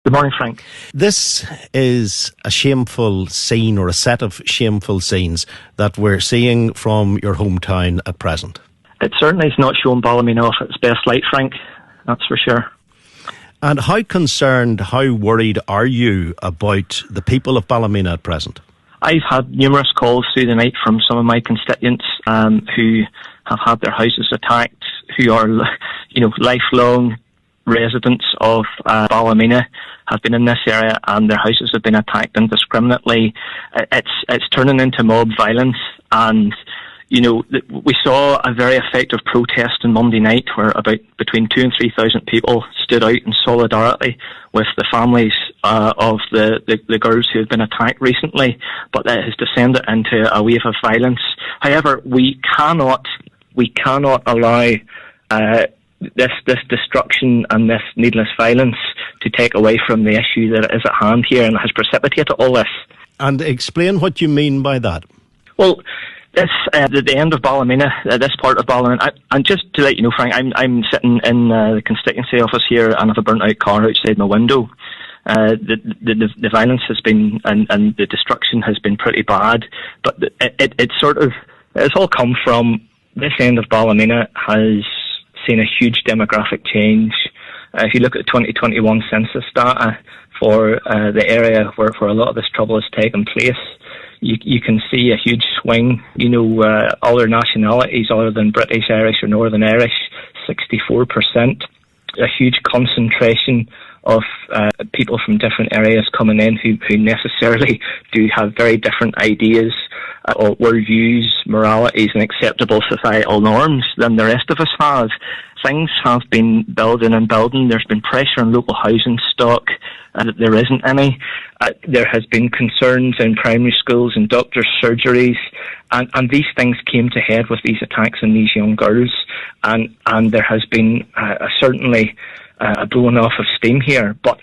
Good morning, Frank. This is a shameful scene, or a set of shameful scenes, that we're seeing from your hometown at present. It certainly is not showing Ballymena off at its best light, Frank. That's for sure. And how concerned, how worried are you about the people of Ballymena at present? I've had numerous calls through the night from some of my constituents who have had their houses attacked, who are, lifelong residents of Ballymena, have been in this area and their houses have been attacked indiscriminately. It's turning into mob violence, and we saw a very effective protest on Monday night where between 2,000 and 3,000 people stood out in solidarity with the families of the girls who had been attacked recently, but that has descended into a wave of violence. However, we cannot allow this destruction and this needless violence to take away from the issue that is at hand here and has precipitated all this. And explain what you mean by that. Well, this the end of Ballymena, this part of Ballymena, and just to let you know, Frank, I'm sitting in the constituency office here and have a burnt out car outside my window. The violence has been and the destruction has been pretty bad, but it's all come from this end of Ballymena has seen a huge demographic change. If you look at the 2021 census data for the area where a lot of this trouble has taken place, you can see a huge swing. Other nationalities other than British, Irish or Northern Irish, 64%. A huge concentration of people from different areas coming in who necessarily do have very different ideas or worldviews, moralities and acceptable societal norms than the rest of us have. Things have been building and building. There's been pressure on local housing stock. There isn't any. There has been concerns in primary schools and doctors' surgeries, and these things came to head with these attacks on these young girls, and there has been certainly a blowing off of steam here. But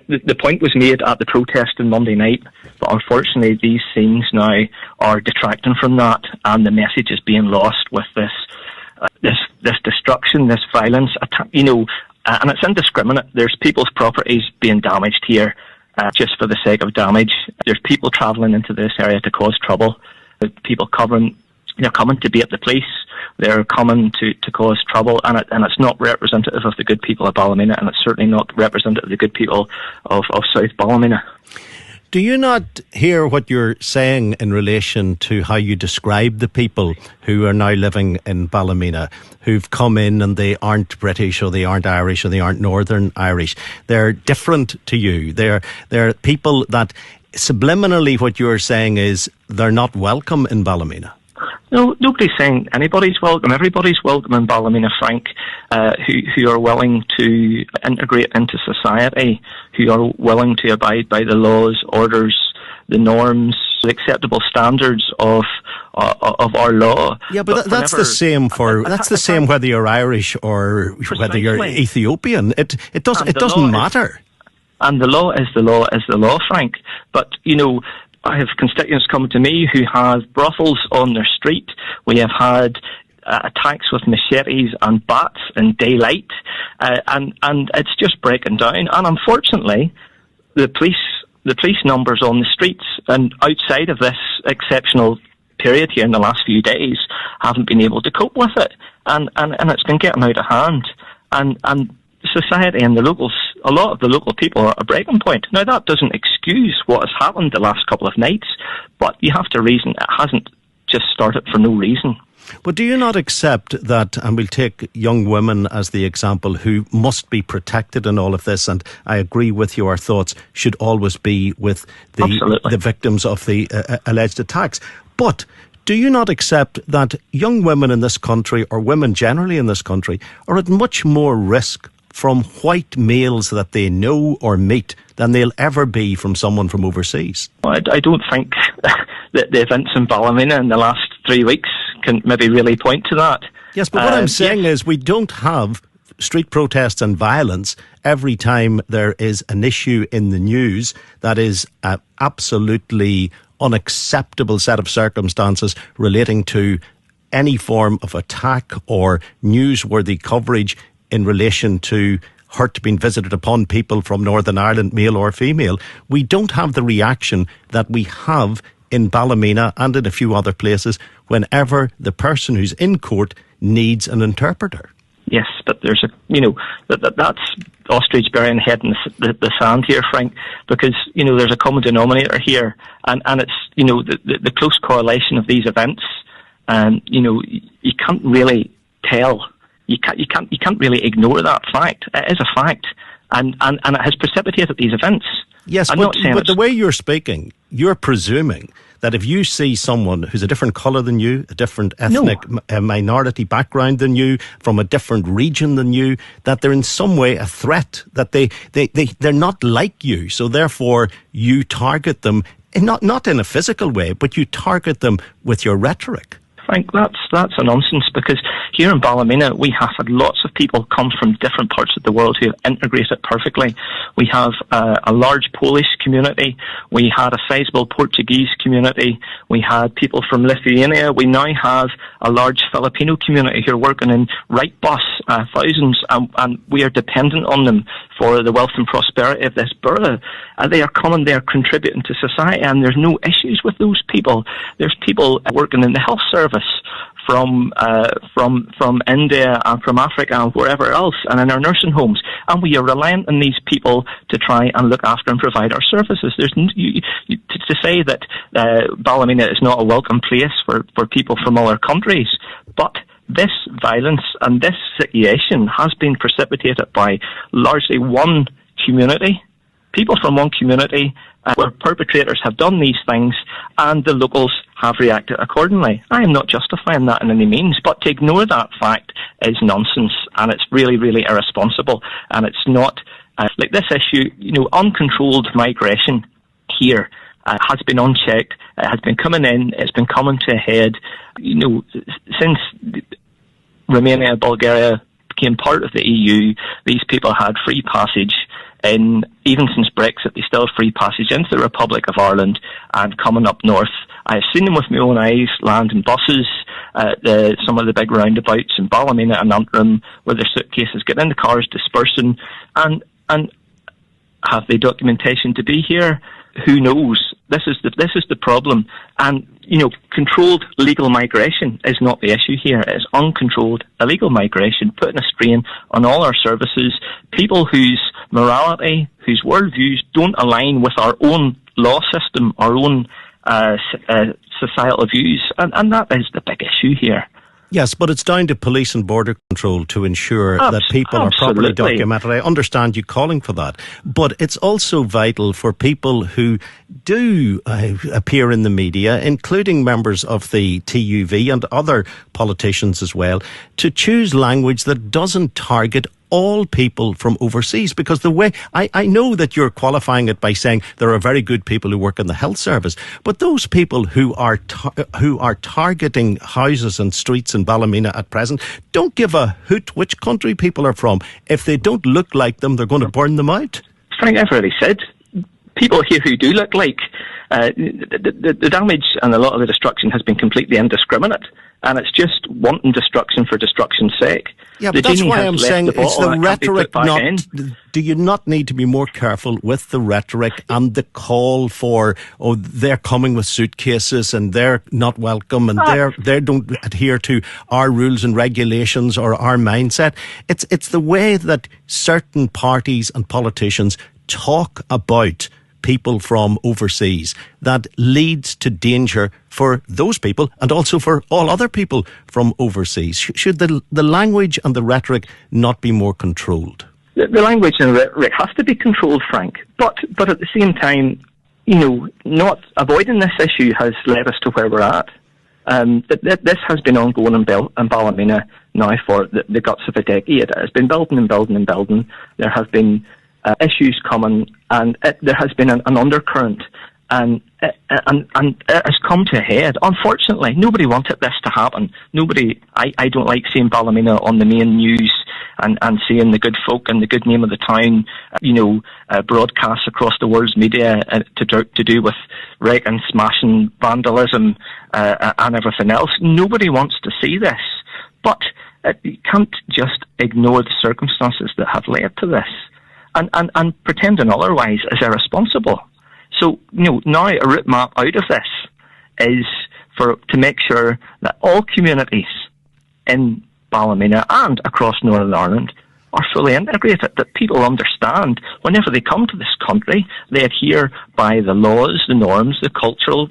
the point was made at the protest on Monday night, but unfortunately these scenes now are detracting from that, and the message is being lost with this destruction, this violence, and it's indiscriminate. There's people's properties being damaged here just for the sake of damage. There's people travelling into this area to cause trouble. People they're coming to beat the police. They're coming to cause trouble, and it's not representative of the good people of Ballymena, and it's certainly not representative of the good people of South Ballymena. Do you not hear what you're saying in relation to how you describe the people who are now living in Ballymena, who've come in and they aren't British or they aren't Irish or they aren't Northern Irish? They're different to you. They're people that subliminally what you're saying is they're not welcome in Ballymena. No, nobody's saying anybody's welcome. Everybody's welcome in Ballymena, Frank, who are willing to integrate into society, who are willing to abide by the laws, orders, the norms, the acceptable standards of our law. Yeah, but that's the same whether you're Irish or Precisely. Whether you're Ethiopian. It doesn't matter. And the law is the law, Frank. But I have constituents coming to me who have brothels on their street. We have had attacks with machetes and bats in daylight, and it's just breaking down. And unfortunately, the police numbers on the streets and outside of this exceptional period here in the last few days haven't been able to cope with it, and it's been getting out of hand. And society and a lot of the local people are at a breaking point. Now, that doesn't excuse what has happened the last couple of nights, but you have to reason it hasn't just started for no reason. But do you not accept that, and we'll take young women as the example, who must be protected in all of this, and I agree with you, our thoughts should always be with the victims of the alleged attacks. But do you not accept that young women in this country, or women generally in this country, are at much more risk from white males that they know or meet than they'll ever be from someone from overseas? I don't think that the events in Ballymena in the last 3 weeks can maybe really point to that. Yes, but what I'm saying is we don't have street protests and violence every time there is an issue in the news that is an absolutely unacceptable set of circumstances relating to any form of attack or newsworthy coverage in relation to hurt being visited upon people from Northern Ireland, male or female, we don't have the reaction that we have in Ballymena and in a few other places whenever the person who's in court needs an interpreter. Yes, but there's that's ostrich burying head in the sand here, Frank, because, there's a common denominator here, and it's, the close correlation of these events, and, you can't really tell. You can't really ignore that fact. It is a fact, and it has precipitated these events. Yes, but the way you're speaking, you're presuming that if you see someone who's a different colour than you, a different ethnic minority background than you, from a different region than you, that they're in some way a threat, that they're not like you, so therefore you target them, not in a physical way, but you target them with your rhetoric. Frank, that's a nonsense, because here in Ballymena we have had lots of people come from different parts of the world who have integrated perfectly. We have a large Polish community, we had a sizable Portuguese community, we had people from Lithuania, we now have a large Filipino community who are working in Wrightbus, thousands, and we are dependent on them for the wealth and prosperity of this borough. They are coming, they are contributing to society, and there's no issues with those people. There's people working in the health service from India and from Africa and wherever else, and in our nursing homes, and we are reliant on these people to try and look after and provide our services. There's to say that Ballymena is not a welcome place for people from other countries, but this violence and this situation has been precipitated by largely one community, people from one community, where perpetrators have done these things and the locals have reacted accordingly. I am not justifying that in any means, but to ignore that fact is nonsense, and it's really, really irresponsible. And it's not like this issue, uncontrolled migration here has been unchecked. It has been coming in. It's been coming to a head. Since Romania, Bulgaria became part of the EU, these people had free passage. Even since Brexit, they still have free passage into the Republic of Ireland and coming up north. I've seen them with my own eyes land in buses, some of the big roundabouts in Ballymena and Antrim, where their suitcases get in the cars, dispersing, and have they documentation to be here? Who knows? This is the problem, and controlled legal migration is not the issue here. It's uncontrolled illegal migration, putting a strain on all our services. People whose morality, whose worldviews don't align with our own law system, our own societal views, and that is the big issue here. Yes, but it's down to police and border control to ensure that people are properly documented. I understand you calling for that. But it's also vital for people who do appear in the media, including members of the TUV and other politicians as well, to choose language that doesn't target all people from overseas, because the way I know that you're qualifying it by saying there are very good people who work in the health service, but those people who are targeting houses and streets in Ballymena at present don't give a hoot which country people are from. If they don't look like them, they're going to burn them out. Frank, I've already said, people here who do look like the damage and a lot of the destruction has been completely indiscriminate, and it's just wanton destruction for destruction's sake. Yeah, but that's why I'm saying it's the rhetoric. Do you not need to be more careful with the rhetoric and the call for, they're coming with suitcases and they're not welcome and they don't adhere to our rules and regulations or our mindset? It's the way that certain parties and politicians talk about people from overseas that leads to danger for those people and also for all other people from overseas. Should the language and the rhetoric not be more controlled? The language and the rhetoric has to be controlled, Frank, but at the same time, not avoiding this issue has led us to where we're at. This has been ongoing in Ballymena now for the guts of a decade. It has been building and building and building. There have been issues coming, and there has been an undercurrent, and it has come to a head. Unfortunately, nobody wanted this to happen. I don't like seeing Ballymena on the main news and seeing the good folk and the good name of the town, broadcasts across the world's media to do with wrecking, smashing, vandalism, and everything else. Nobody wants to see this, but You can't just ignore the circumstances that have led to this and pretending otherwise is irresponsible. So, now a route map out of this is to make sure that all communities in Ballymena and across Northern Ireland are fully integrated, that people understand whenever they come to this country, they adhere by the laws, the norms, the cultural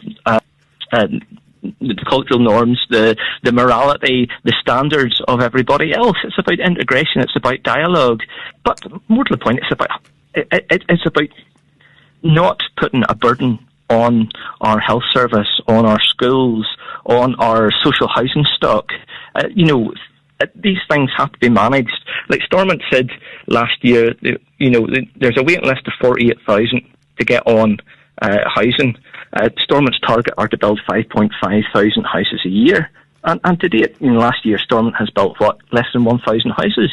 norms, the morality, the standards of everybody else. It's about integration, it's about dialogue. But more to the point, it's about not putting a burden on our health service, on our schools, on our social housing stock. These things have to be managed. Like Stormont said last year, there's a waiting list of 48,000 to get on housing. Stormont's target are to build 5.5 thousand houses a year. And to date, last year Stormont has built, less than 1,000 houses.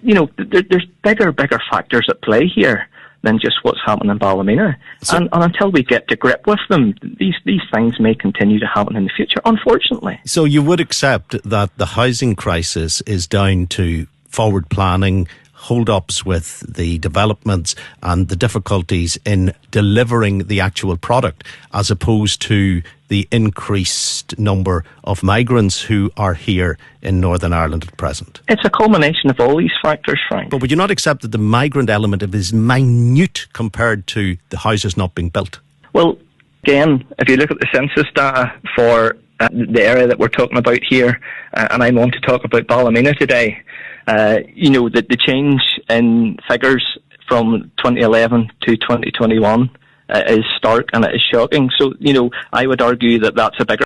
There's bigger factors at play here than just what's happening in Ballymena. And until we get to grip with them, these things may continue to happen in the future, unfortunately. So you would accept that the housing crisis is down to forward planning, hold-ups with the developments and the difficulties in delivering the actual product, as opposed to the increased number of migrants who are here in Northern Ireland at present? It's a culmination of all these factors, Frank. But would you not accept that the migrant element is minute compared to the houses not being built? Well, again, if you look at the census data for the area that we're talking about here, and I want to talk about Ballymena today, the change in figures from 2011 to 2021 is stark and it is shocking. So, I would argue that that's a bigger